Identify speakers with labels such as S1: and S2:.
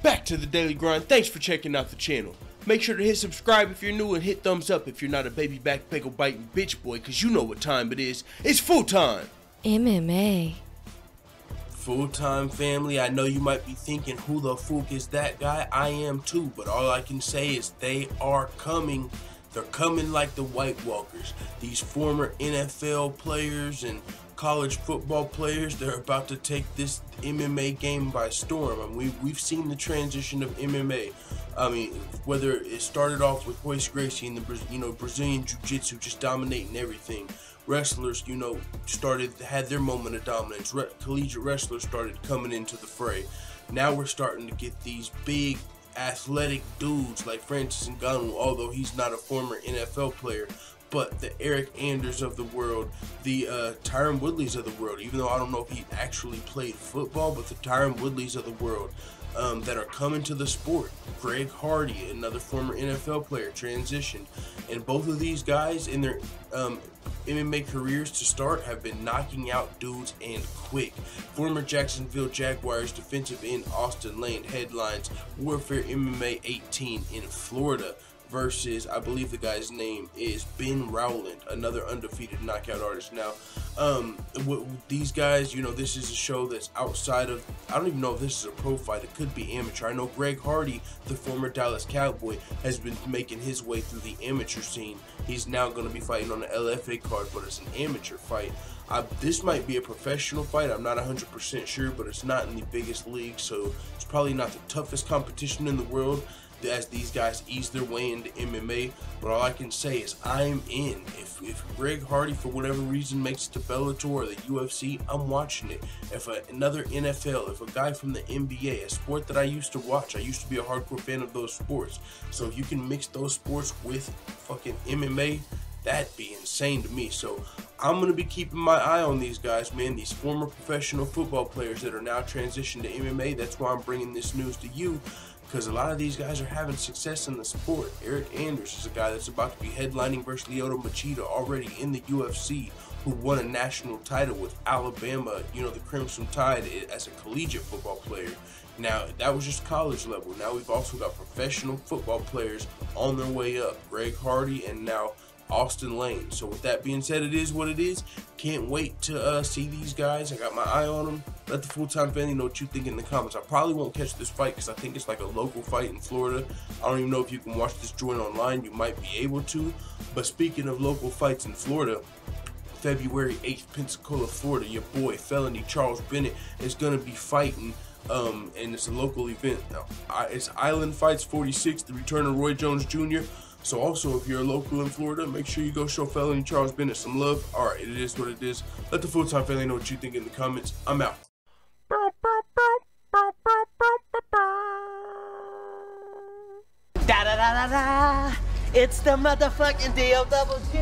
S1: back to the Daily Grind. Thanks for checking out the channel. Make sure to hit subscribe if you're new and hit thumbs up if you're not a baby back pickle biting bitch boy, cause you know what time it is. It's full time.
S2: MMA.
S1: Full-time family, I know you might be thinking, who the fuck is that guy? I am too, but all I can say is they are coming. They're coming like the White Walkers. These former NFL players and college football players, they're about to take this MMA game by storm. I mean, we've seen the transition of MMA. I mean, whether it started off with Royce Gracie and the Brazilian Jiu-Jitsu just dominating everything. Wrestlers, had their moment of dominance. Collegiate wrestlers started coming into the fray. Now we're starting to get these big athletic dudes like Francis Ngannou, although he's not a former NFL player, but the Eric Anders of the world, the Tyron Woodleys of the world, even though I don't know if he actually played football, but the Tyron Woodleys of the world that are coming to the sport. Greg Hardy, another former NFL player, transitioned, and both of these guys in their MMA careers to start have been knocking out dudes and quick. Former Jacksonville Jaguars defensive end Austen headlines Warfare MMA 18 in Florida versus, I believe the guy's name is Ben Rowland, another undefeated knockout artist. Now, these guys, this is a show that's outside of, I don't even know if this is a pro fight, it could be amateur. I know Greg Hardy, the former Dallas Cowboy, has been making his way through the amateur scene. He's now going to be fighting on the LFA card, but it's an amateur fight. This might be a professional fight, I'm not 100% sure, but it's not in the biggest league, so it's probably not the toughest competition in the world as these guys ease their way into MMA. But all I can say is I'm in. If Greg Hardy for whatever reason makes it to Bellator or the UFC, I'm watching it. If another NFL, if a guy from the NBA, a sport that I used to watch, I used to be a hardcore fan of those sports, so if you can mix those sports with fucking MMA, that'd be insane to me. So I'm going to be keeping my eye on these guys, man, these former professional football players that are now transitioned to MMA. That's why I'm bringing this news to you, because a lot of these guys are having success in the sport. Eric Anders is a guy that's about to be headlining versus Lyoto Machida already in the UFC, who won a national title with Alabama, the Crimson Tide, as a collegiate football player. Now, that was just college level. Now we've also got professional football players on their way up. Greg Hardy and now Austen Lane. So with that being said, it is what it is. Can't wait to see these guys. I got my eye on them. Let the full-time family know what you think in the comments. I probably won't catch this fight because I think it's like a local fight in Florida. I don't even know if you can watch this joint online. You might be able to. But speaking of local fights in Florida, February 8th, Pensacola, Florida, your boy Felony Charles Bennett is going to be fighting, and it's a local event. It's Island Fights 46, the return of Roy Jones Jr. So also, if you're a local in Florida, make sure you go show Felony Charles Bennett some love. Alright, it is what it is. Let the full-time family know what you think in the comments. I'm out.
S3: Da da da da da! It's the motherfucking D-O-double-G!